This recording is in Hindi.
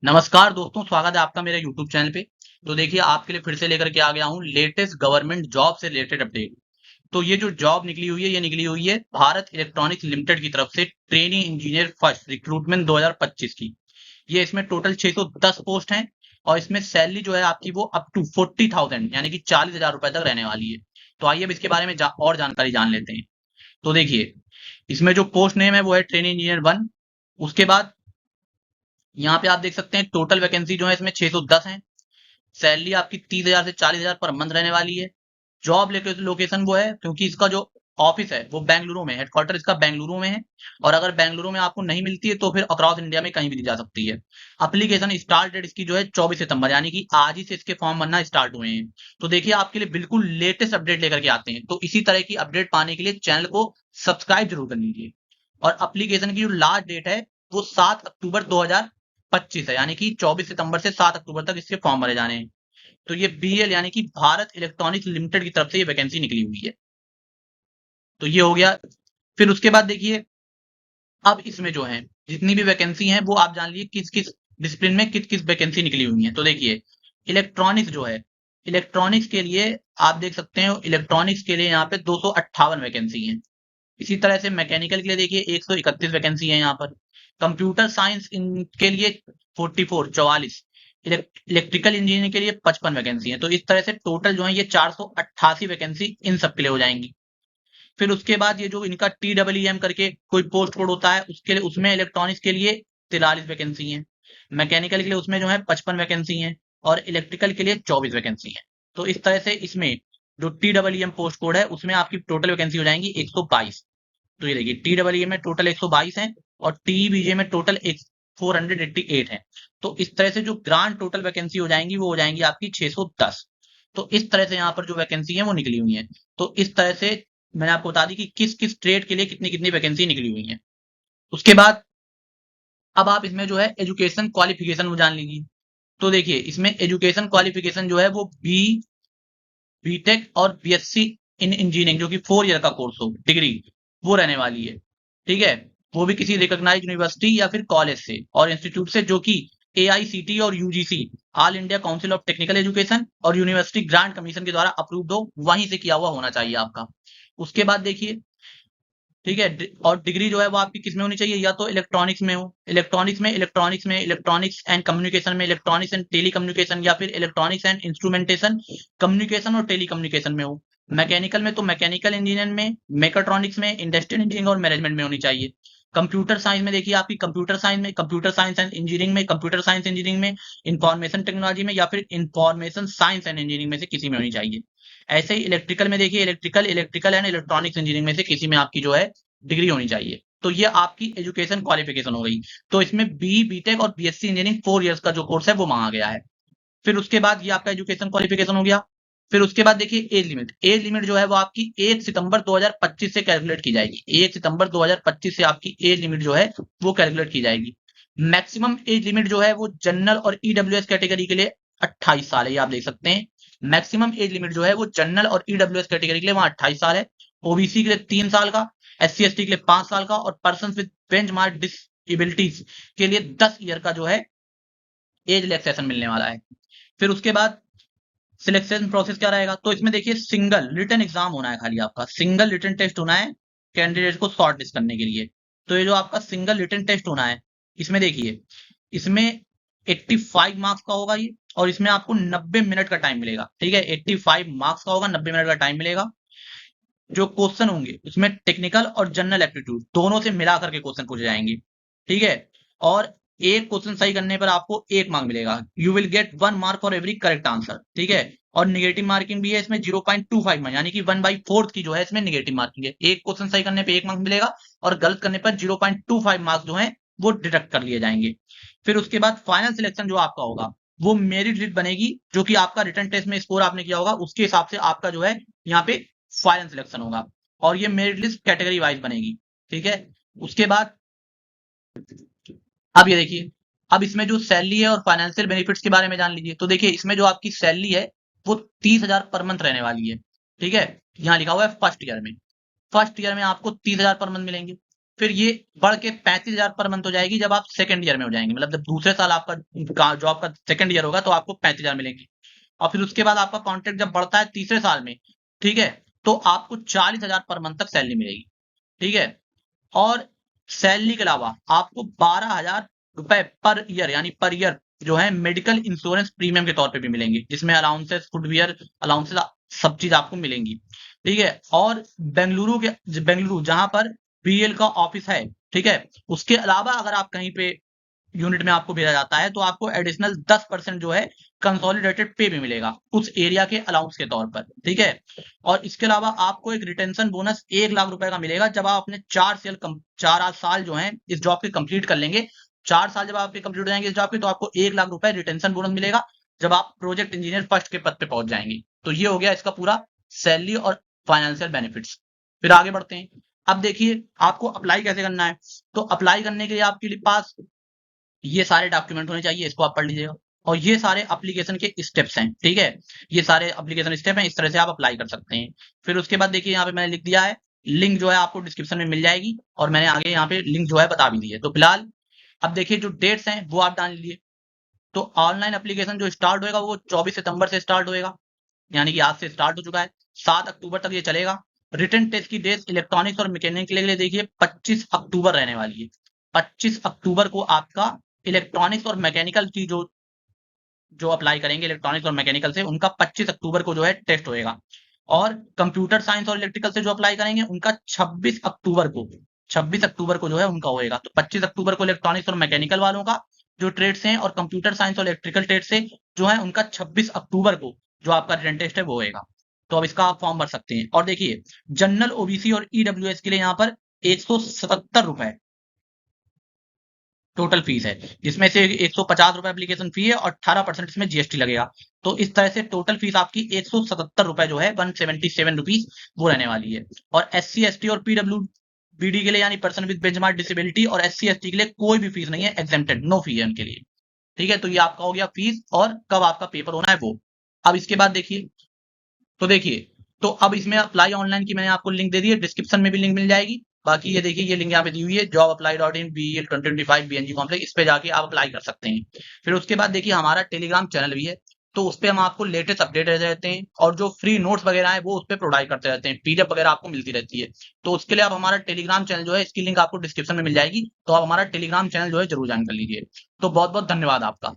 नमस्कार दोस्तों, स्वागत है आपका मेरे YouTube चैनल पे। तो देखिए आपके लिए फिर से लेकर के आ गया हूँ लेटेस्ट गवर्नमेंट जॉब से रिलेटेड अपडेट। तो ये जो जॉब निकली हुई है ये निकली हुई है भारत इलेक्ट्रॉनिक्स लिमिटेड की तरफ से ट्रेनी इंजीनियर फर्स्ट रिक्रूटमेंट 2025 की। ये इसमें टोटल 610 पोस्ट हैं और इसमें सैलरी जो है आपकी वो अप टू 40,000 यानी कि 40,000 रुपए तक रहने वाली है। तो आइए अब इसके बारे में और जानकारी जान लेते हैं। तो देखिए इसमें जो पोस्ट नेम है वो है ट्रेनी इंजीनियर 1। उसके बाद यहाँ पे आप देख सकते हैं टोटल वैकेंसी जो है इसमें 610 है। सैलरी आपकी 30,000 से 40,000 पर मंथ रहने वाली है। जॉब लोकेशन वो है क्योंकि इसका जो ऑफिस है वो बेंगलुरु में, हेडक्वार्टर इसका बेंगलुरु में है। और अगर बेंगलुरु में आपको नहीं मिलती है तो फिर अक्रॉस इंडिया में कहीं भी दी जा सकती है। एप्लीकेशन स्टार्ट डेट इसकी जो है 24 सितंबर यानी कि आज ही से इसके फॉर्म भरना स्टार्ट हुए हैं। तो देखिए आपके लिए बिल्कुल लेटेस्ट अपडेट लेकर के आते हैं। तो इसी तरह की अपडेट पाने के लिए चैनल को सब्सक्राइब जरूर कर लीजिए। और एप्लीकेशन की जो लास्ट डेट है वो 7 अक्टूबर 2025 है यानी कि 24 सितंबर से 7 अक्टूबर तक इसके फॉर्म भरे जाने हैं। तो ये बीएल यानी कि भारत इलेक्ट्रॉनिक्स लिमिटेड की तरफ से ये वैकेंसी निकली हुई है। तो ये हो गया। फिर उसके बाद देखिए अब इसमें जो है जितनी भी वैकेंसी हैं वो आप जान लीजिए किस किस डिसिप्लिन में किस किस वैकेंसी निकली हुई है। तो देखिए इलेक्ट्रॉनिक्स जो है, इलेक्ट्रॉनिक्स के लिए आप देख सकते हैं इलेक्ट्रॉनिक्स के लिए यहाँ पे 258 वैकेंसी है। इसी तरह से मैकेनिकल के लिए देखिए 131 वैकेंसी है यहाँ पर। कंप्यूटर साइंस के लिए 44 इलेक्ट्रिकल इंजीनियरिंग के लिए 55 वैकेंसी है। तो इस तरह से टोटल जो है ये 488 वैकेंसी इन सब के लिए हो जाएंगी। फिर उसके बाद ये जो इनका TEEM करके कोई पोस्ट कोड होता है उसके लिए उसमें इलेक्ट्रॉनिक्स के लिए 43 वैकेंसी है। मैकेनिकल के लिए उसमें जो है 55 वैकेंसी है और इलेक्ट्रिकल के लिए 24 वैकेंसी है। तो इस तरह से इसमें जो TEEM पोस्ट कोड है उसमें आपकी टोटल वैकेंसी हो जाएंगी 122। तो ये देखिए TEEM में टोटल 122 है और TEBJ में टोटल 488 है। तो इस तरह से जो ग्रांड टोटल वैकेंसी हो जाएंगी वो हो जाएंगी आपकी 610। तो इस तरह से यहाँ पर जो वैकेंसी है वो निकली हुई है। तो इस तरह से मैंने आपको बता दी कि किस किस ट्रेड के लिए कितनी कितनी वैकेंसी निकली हुई है। उसके बाद अब आप इसमें जो है एजुकेशन क्वालिफिकेशन वो जान लीजिए। तो देखिए इसमें एजुकेशन क्वालिफिकेशन जो है वो बीटेक और बीएससी इन इंजीनियरिंग जो कि 4 ईयर का कोर्स हो डिग्री वो रहने वाली है। ठीक है, वो भी किसी रिकॉग्नाइज्ड यूनिवर्सिटी या फिर कॉलेज से और इंस्टीट्यूट से जो कि AICTE और UGC all India council of technical education और यूनिवर्सिटी ग्रांट कमीशन के द्वारा अप्रूव्ड हो, वहीं से किया हुआ होना चाहिए आपका। उसके बाद देखिए ठीक है और डिग्री जो है वो आपकी किस में होनी चाहिए, या तो इलेक्ट्रॉनिक्स में हो, इलेक्ट्रॉनिक्स में इलेक्ट्रॉनिक्स एंड कम्युनिकेशन में, इलेक्ट्रॉनिक्स एंड टेली कम्युनिकेशन, या फिर इलेक्ट्रॉनिक्स एंड इंस्ट्रूमेंटेशन कम्युनिकेशन और टेली कम्युनिकेशन में हो। मैकेनिकल में तो मैकेनिकल इंजीनियर में, मेकाट्रॉनिक्स में, इंडस्ट्रियल इंजीनियरिंग और मैनेजमेंट में होनी चाहिए। कंप्यूटर साइंस में देखिए आपकी कंप्यूटर साइंस में, कंप्यूटर साइंस एंड इंजीनियरिंग में, कंप्यूटर साइंस इंजीनियरिंग में, इंफॉर्मेशन टेक्नोलॉजी में या फिर इंफॉर्मेशन साइंस एंड इंजीनियरिंग में से किसी में होनी चाहिए। ऐसे ही इलेक्ट्रिकल में देखिए इलेक्ट्रिकल एंड इलेक्ट्रॉनिक्स इंजीनियरिंग में से किसी में आपकी जो है डिग्री होनी चाहिए। तो ये आपकी एजुकेशन क्वालिफिकेशन हो गई। तो इसमें बीटेक और बीएससी इंजीनियरिंग 4 ईयर्स का जो कोर्स है वो मांगा गया है। फिर उसके बाद ये आपका एजुकेशन क्वालिफिकेशन हो गया। फिर उसके बाद देखिए एज लिमिट जो है वो आपकी 1 सितंबर 2025 से कैलकुलेट की जाएगी। 1 सितंबर 2025 से आपकी एज लिमिट जो है वो कैलकुलेट की जाएगी। मैक्सिमम एज लिमिट जो है वो जनरल और ईडब्ल्यूएस कैटेगरी के लिए 28 साल है, ये आप देख सकते हैं। मैक्सिमम एज लिमिट जो है वो जनरल और ईडब्ल्यूएस कैटेगरी के लिए वहां 28 साल है। ओबीसी के लिए 3 साल का, SC ST के लिए 5 साल का और पर्सन विद बेंचमार्क डिसेबिलिटीज के लिए 10 ईयर का जो है एज रिलैक्सेशन मिलने वाला है। फिर उसके बाद सिलेक्शन प्रोसेस क्या रहेगा, तो इसमें देखिए सिंगल रिटन एग्जाम होना है, खाली आपका सिंगल रिटन टेस्ट होना है कैंडिडेट को शॉर्ट लिस्ट करने के लिए। तो ये जो आपका सिंगल रिटन टेस्ट होना है इसमें देखिए इसमें 85 मार्क्स का होगा ये, और इसमें आपको 90 मिनट का टाइम मिलेगा। ठीक है, 85 मार्क्स का होगा, 90 मिनट का टाइम मिलेगा। जो क्वेश्चन होंगे उसमें टेक्निकल और जनरल एप्टीट्यूड दोनों से मिला करके क्वेश्चन पूछे जाएंगे। ठीक है, और एक क्वेश्चन सही करने पर आपको 1 मार्क मिलेगा। You will get 1 mark for every correct answer. ठीक है, और निगेटिव मार्किंग भी है इसमें 0.25 में, यानी कि 1/4 की जो है इसमें निगेटिव मार्किंग है। एक क्वेश्चन सही करने पर 1 मार्क मिलेगा और गलत करने पर 0.25 मार्क्स जो है वो डिडक्ट कर लिए जाएंगे। फिर उसके बाद फाइनल सिलेक्शन जो आपका होगा वो मेरिट लिस्ट बनेगी, जो कि आपका रिटन टेस्ट में स्कोर आपने किया होगा उसके हिसाब से आपका जो है यहाँ पे फाइनल सिलेक्शन होगा। और ये मेरिट लिस्ट कैटेगरी वाइज बनेगी। ठीक है, उसके बाद अब ये देखिए अब इसमें जो सैलरी है और फाइनेंशियल बेनिफिट्स के बारे में जान लीजिए। तो देखिए इसमें जो आपकी सैलरी है वो 30,000 पर मंथ रहने वाली है। ठीक है, यहाँ लिखा हुआ है फर्स्ट ईयर में आपको 30,000 पर मंथ मिलेंगे। फिर ये बढ़ के 35,000 पर मंथ हो जाएगी जब आप सेकंड ईयर में हो जाएंगे, मतलब जब दूसरे साल आपका जॉब का सेकंड ईयर होगा तो आपको 35,000 मिलेंगे। और फिर उसके बाद आपका कॉन्ट्रैक्ट जब बढ़ता है तीसरे साल में, ठीक है, तो आपको 40,000 पर मंथ तक सैलरी मिलेगी, ठीक है। और सैलरी के अलावा आपको 12,000 रुपए पर ईयर, यानी पर ईयर जो है मेडिकल इंश्योरेंस प्रीमियम के तौर पे भी मिलेंगे, जिसमें अलाउंसेस, फुटवियर अलाउंसेस, सब चीज आपको मिलेंगी, ठीक है। और बेंगलुरु जहां पर बीएल का ऑफिस है, ठीक है, उसके अलावा अगर आप कहीं पे यूनिट में आपको भेजा जाता है तो आपको एडिशनल 10% जो है कंसोलिडेटेड पे भी मिलेगा उस एरिया के अलाउंस के तौर पर, ठीक है। और इसके अलावा आपको एक रिटेंशन बोनस 1 लाख रुपए का मिलेगा जब आप अपने 4 साल जो है इस जॉब के कंप्लीट कर लेंगे। 4 साल जब आपके कंप्लीट हो जाएंगे इस जॉब के, तो आपको 1 लाख रुपए रिटेंशन बोनस मिलेगा जब आप प्रोजेक्ट इंजीनियर फर्स्ट के पद पे पहुंच जाएंगे। तो ये हो गया इसका पूरा सैलरी और फाइनेंशियल बेनिफिट्स। फिर आगे बढ़ते हैं। अब देखिए आपको अप्लाई कैसे करना है। तो अप्लाई करने के लिए आपके पास ये सारे डॉक्यूमेंट होने चाहिए, इसको आप पढ़ लीजिएगा। और ये सारे एप्लीकेशन के स्टेप्स हैं, ठीक है, ये सारे एप्लीकेशन स्टेप हैं, इस तरह से आप अप्लाई कर सकते हैं। फिर उसके बाद देखिए यहाँ पे मैंने लिख दिया है, लिंक जो है आपको डिस्क्रिप्शन में मिल जाएगी, और मैंने आगे यहाँ पे लिंक जो है बता भी दी है। तो फिलहाल अब देखिए जो डेट्स हैं वो आप डाल लीजिए। तो ऑनलाइन एप्लीकेशन जो स्टार्ट होएगा वो 24 सितंबर से स्टार्ट होएगा, यानी कि आज से स्टार्ट हो चुका है, 7 अक्टूबर तक ये चलेगा। रिटन टेस्ट की डेट इलेक्ट्रॉनिक्स और मैकेनिकल के लिए देखिए 25 अक्टूबर रहने वाली है। 25 अक्टूबर को आपका इलेक्ट्रॉनिक्स और मैकेनिकल की जो जो अप्लाई करेंगे इलेक्ट्रॉनिक्स और मैकेनिकल से, उनका 25 अक्टूबर को जो है टेस्ट होएगा। और कंप्यूटर साइंस और इलेक्ट्रिकल से जो अप्लाई करेंगे उनका 26 अक्टूबर को जो है उनका होएगा। तो 25 अक्टूबर को इलेक्ट्रॉनिक्स और मैकेनिकल वालों का जो ट्रेड्स हैं, और कंप्यूटर साइंस और इलेक्ट्रिकल ट्रेड से जो है उनका 26 अक्टूबर को जो आपका रिटन टेस्ट है वो होएगा। तो अब इसका आप फॉर्म भर सकते हैं। और देखिए जनरल ओबीसी और ईडब्ल्यूएस के लिए यहाँ पर 177 रुपए टोटल फीस है, जिसमें से 150 रुपए एप्लीकेशन फी है और 18% इसमें जीएसटी लगेगा। तो इस तरह से टोटल फीस आपकी 177 रुपए जो है 177 रुपीज वो रहने वाली है। और एससी एसटी और पीडब्ल्यूबीडी के लिए, यानी पर्सन विद बेंचमार्क डिसेबिलिटी, और एससी एसटी के लिए कोई भी फीस नहीं है, एग्जेम्प्टेड, नो फी है उनके लिए, ठीक है। तो ये आपका हो गया फीस और कब आपका पेपर होना है वो। अब इसके बाद देखिए, तो देखिए, तो अब इसमें अप्लाई ऑनलाइन की मैंने आपको लिंक दे दी है, डिस्क्रिप्शन में भी लिंक मिल जाएगी। बाकी ये देखिए, ये लिंक यहाँ पे दी हुई है, jobapply.in BEL 2025 BNG कॉम्प्लेक्स, इस पे जाके आप अप्लाई कर सकते हैं। फिर उसके बाद देखिए हमारा टेलीग्राम चैनल भी है, तो उस पे हम आपको लेटेस्ट अपडेट रहते हैं, और जो फ्री नोट्स वगैरह है वो उस पे प्रोवाइड करते रहते हैं, पीडीएफ वगैरह आपको मिलती रहती है। तो उसके लिए आप हमारा टेलीग्राम चैनल जो है, इसकी लिंक आपको डिस्क्रिप्शन में मिल जाएगी, तो आप हमारा टेलीग्राम चैनल जो है जरूर ज्वाइन कर लीजिए। तो बहुत बहुत धन्यवाद आपका।